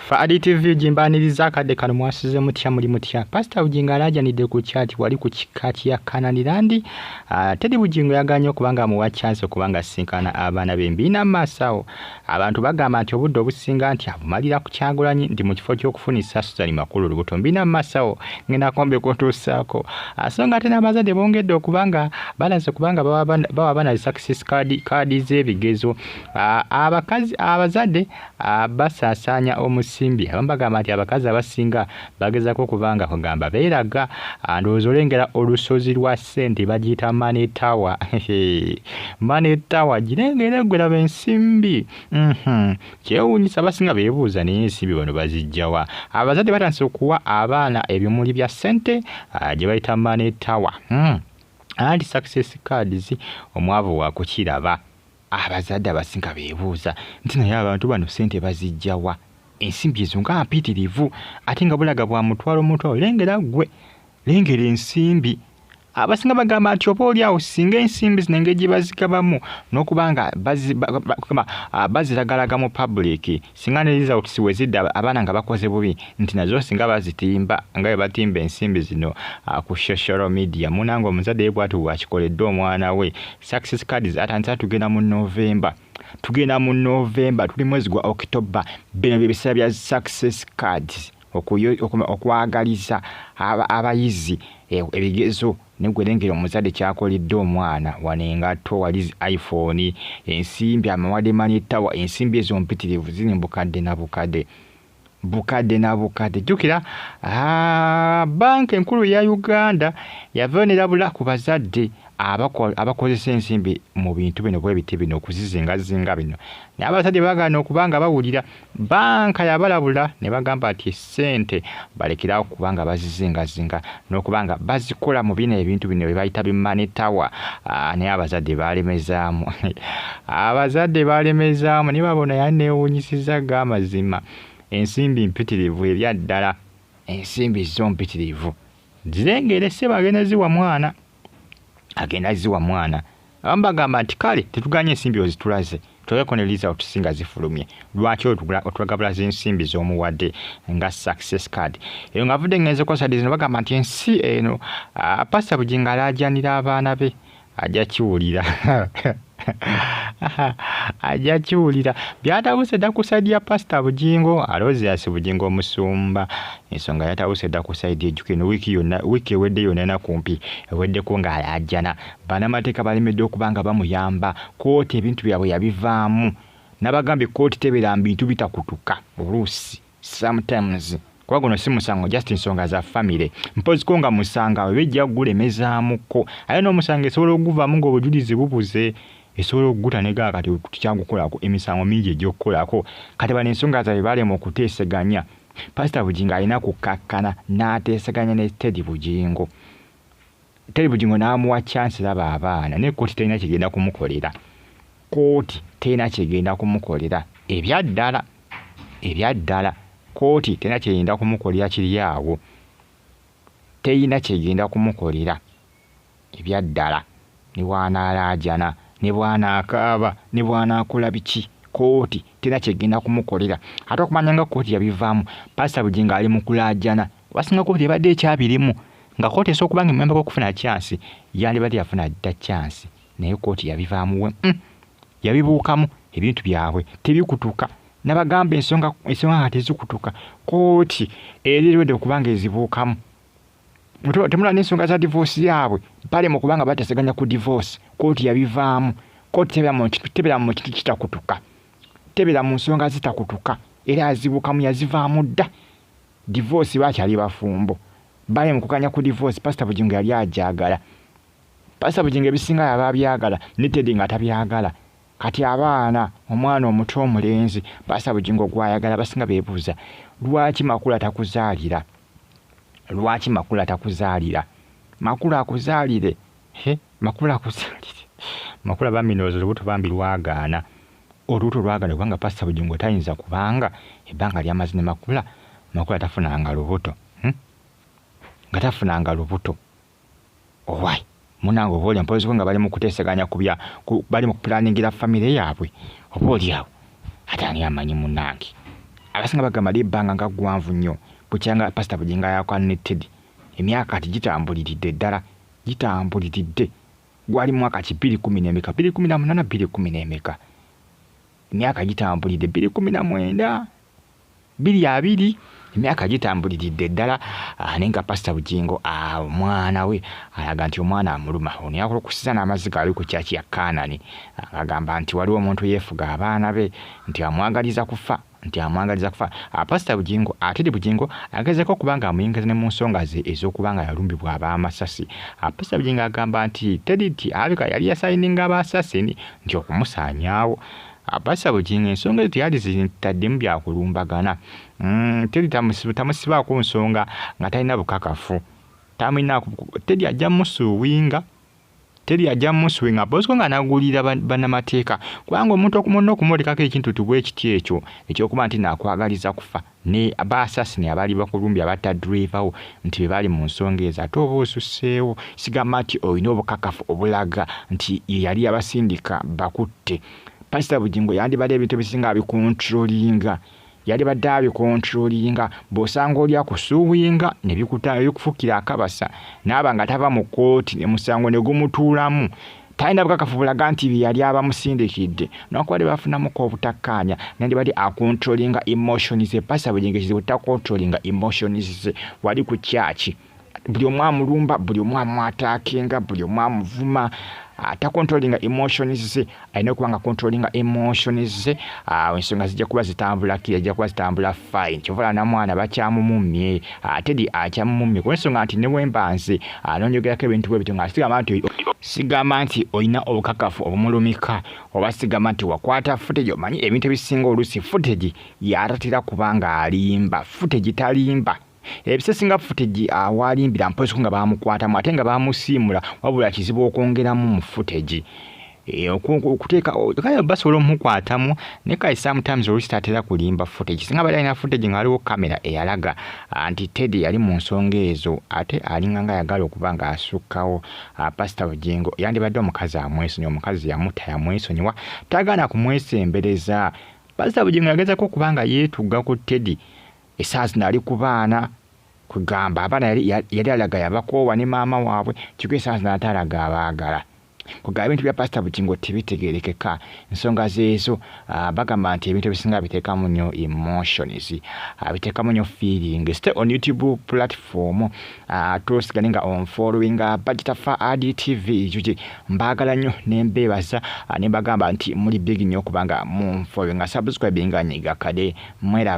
Fa TV jimbaniriza akadde kano mwasize mutya muli mutya. Pastor Bugingo alajanidde ku chat wali ku kikati ya Kananirandi. Teddy Bugingo yaganye okubanga muwa chance okubanga sinkana abaana b'embiina masawo. Abantu bagamba nti obudde obusinga nti abumalira ku Kyagulanyi ndi mu kifo ky'okufunisa Suzan Makulu Lubuto mbiina masawo ngena kombe kotuusaako. Asonga tena abazadde bongedde okubanga balaze kubanga bawa bana success card z'ebigezo. Abazadde basaasanya omusimbi abambagamba nti abakazi abasinga bagezako kubanga kugamba beeraga ndowooza olengera olusozi lwa ssente bagiyita Money Tower. Money Tower girengera eggwera b'ensimbi. Kyewuunyisa abasinga beebuuza naye ensimbi bano bazijjawa. Abazadde batandise okuwa abaana ebimuli bya ssente gye bayita Money Tower. Anti success cards omwavu wa kukiraba. Abazadde abasinga beebuuza nti naye abantu bano ssente bazijjawa. Ensimbi ezo nga mpitirivu ate nga bulaga bwa mutwalo lengera gwe lengera ensimbi. Abasinga bagamba nti oba oli awo singa ensimbi zino engeri gye bazigabamu n'okubanga baziragalaga mu public singa ne results we zidda abaana nga bakoze bubi nti nazo singa bazitimba nga bwe batimba ensimbi zino ku social media. Munange omuzadde bw'atu bw'akikoledde omwana we. Success cards atandika tugenda mu November. Tuli mwezi gwa October. Bino bye bisaba bya success cards okwagaliza abayizi ebigezo negwerengera omuzadde kyakoledde omwana wanengato wali iPhone ensimbi amawadde Money Tower ensimbi ezo mpitirivu ziri mbukadde na bukadde. Jukira banka enkulu ya Uganda yavonera ku bazadde abakozesa ensimbi mu bintu bino bwe biti bino okuzizingazinga bino. N'abazadde bagana okubanga bawulira banka yabalabula ne bagamba ati sente balekerawo kubanga bazizingazinga n'okubanga bazikola mu bino ebintu bino bye bayita Money Tower. Naye abazadde balemezaamu. Ne babona yaneewuunyisiza g'amazima. Ensimbi mpitirivu ebya ddala. Ensimbi zo mpitirivu zirengere se bagenda ziwa mwana. Agenda ziwa mwana. Abambagamba nti kale tetuganye ensimbi ozitulaze. Tuleko ne result singa zifulumye. Lwaki otulagabula z'ensimbi z'omuwadde nga success card. Eyo ngavudde ngenze ko sadi zino bagamba nti ensi eno Pastor Bugingo alajanira abaana be ajja kiwulira. Ajja kiwulira byatabuse dda ku side ya Pastor Bugingo Alozias Bugingo omusumba. Ensonga yatabuse dda ku side ejjukeno wiki ewedde yonna na kumpi eweddeko ng'alajjana. Bannamateeka balemedde okubanga bamuyamba. Kooti ebintu byabwe yabivaamu. N'abagambye kooti tebeera bintu bitakutuka oluusi sometimes. Kwa guno si musango just ensonga za family. Mpozi ko nga musanga we bejja gulemezaamuko. Aye n'omusanga esobola okuvaamu ng'obujulizi bubuze. Esobola okuguta ne gaa kati tukyangukolako emisango mingi egy'okukolako. Kati bano ensonga zaabwe balema okuteeseganya. Pastor Bugingo alina kukakkana n'ateeseganya ne Teddy Bugingo. Teddy Bugingo n'amuwa chance laba abaana ne kooti terina kigenda kumukolera. Ebya ddala. Kooti terina kigenda kumukolera kiri awo. Terina kigenda kumukolera ebya ddala. Ne bwana alajana ne bwana akaaba ne bwana akola biki kooti terina kigenda kumukolera. Ate okumanya nga kooti yabivaamu Pastor Bugingo ali mu kulajana. Wasinga kooti ebadde ekyabirimu nga kooti esokubanga ememba okufuna chance yandibadde yafuna dda chance naye kooti yabivaamu we yabibuukamu ebintu byabwe tebikutuka. Nabagamba ensonga tezikutuka kooti eriridde okubanga ezibuukamu. Temula n'ensonga za divorce yaabwe bale mu kubanga bataseganya ku divorce kooti yabivaamu. Kooti tebera mu kitu kitakutuka. Tebera mu nsonga zitakutuka era azibuukamu yazivaamu dda. Divorce bakyali bafumbo bale mu kukanya ku divorce. Pastor Bugingo yali ajagala. Pastor Bugingo ebisinga yaba byagala ne Teddy nga tabyagala. Kati abaana omwana omuto omulenzi Pastor Bugingo gwayagala basinga beebuuza lwaki Makulu atakuzaalira. Makulu akuzaalire. Makulu abaminozo lubuto bambi lwagaana. Olubuto lwagaana kubanga Pastor Bugingo tayinza kubanga ebbanga ly'amazi ne Makulu atafunanga lubuto. Nga tafunanga lubuto. Owai. Munange oboolya mpozi nga bali mu kuteeseganya bali mu kupulaningira family yaabwe. Oboolyawo ate ani amanyi munange. abasinga bagamba libbanga nga ggwanvu nnyo bukyanga Pastor Bugingo yakwana Teddy emyaka kati gitambuliridde ddala gitambuliridde gwali mwaka 2010 2018 2010 emyaka gitambulidde 2019 2020 emyaka gitambuliridde ddala nenga Pastor Bugingo omwana we alaga nti omwana amuluma ono yakulukusiza n'Amaziiga ali ku church ya Kanani agamba nti waliwo omuntu yeefuga abaana be nti amwagaliza kufa Pastor Bugingo Teddy Bugingo agezeko kubanga amuyingiza ne mu nsonga ze ez'okubanga yalumbibwa ab'amasasi Pastor Bugingo agamba nti Teddy abika yali yasayininga ab'asasini nti okumusaanyaawo Pastor Bugingo ensonga ze teyali zitaddemu byakulumbagana Teddy tamusibaako nsonga nga talina bukakafu Teddy ajja musuwinga bosco nga nagulira bannamateeka kubanga omuntu okumonna okumwolekako ekintu tubwe ekiti ekyo ekyokuba nti nakwagaliza kufa ne abaasasini abaali bakulumbya batadrivawo nti bwe bali mu nsonga ezo ate oba osusseewo sigamba nti olina obukakafu obulaga nti yali abasindika bakutte Pastor Bugingo yandibadde ebintu bisinga abikontrolinga bw'osanga oli akusuubinga ne bikufukira akabasa n'aba nga tava mu kkooti ne musango ne gumutuulamu talina bukakafu bulaga nti bye yali abamusindikidde n'okubadde bafunamuko obutakkaanya nandibadde akontrolinga emotions ze Pastor Bugingo ekizibu takontrolinga emotions ze wali ku kyaki buli omu amulumba buli omu amwataakinga buli omu amuvuma controlling emotions ze alina okubanga controlling emotions ze ensonga zijja kuba zitambula kira zijja kuba zitambula fine kyovala na mwana bakyamumumye Teddy akyamumumye ku ensonga nti ne wembanze anonyogerako ebintu bwe bitonga sigamba nti olina obukakafu obumulumika oba sigamba nti wakwata footage omanyi ebintu ebisinga oluusi footage yatatera kubanga alimba footage talimba ebisesinga footage awalimbira mpozi nga bamukwatamu ate nga bamusiimula wabula kizibu okwongeramu mu footage okuteeka kale basobola omukwatamu ne kale sometimes oluusi tatera kulimba footage singa bali alina footage nga waliwo kamera eyalaga anti Teddy yali mu nsonga ezo ate alinga nga yagala okuba nga asukkawo Pastor Bugingo yandibadde omukazi amwesonyiwa omukazi yamuta yamwesonyiwa tagaana kumwesembereza Pastor Bugingo yagezako okubanga yeetugga ku Teddy essaawa zino ali ku baana kugamba abaana yali alaga yabakoowa ne maama waabwe kiko essaawa zino ate alaga abaagala kugamba ebintu bya Pastor Bugingo tebitegeerekeka ensonga zeezo bagamba nti ebintu ebisinga biteekamu nnyo emotions biteekamu nnyo feeling stay on YouTube platform tosigale nga on following Bagitafa ADTV juji mbagala nnyo nembeebaza ne mbagamba nti muli big nnyo kubanga mu following subscribe nga nyiga kade mweraba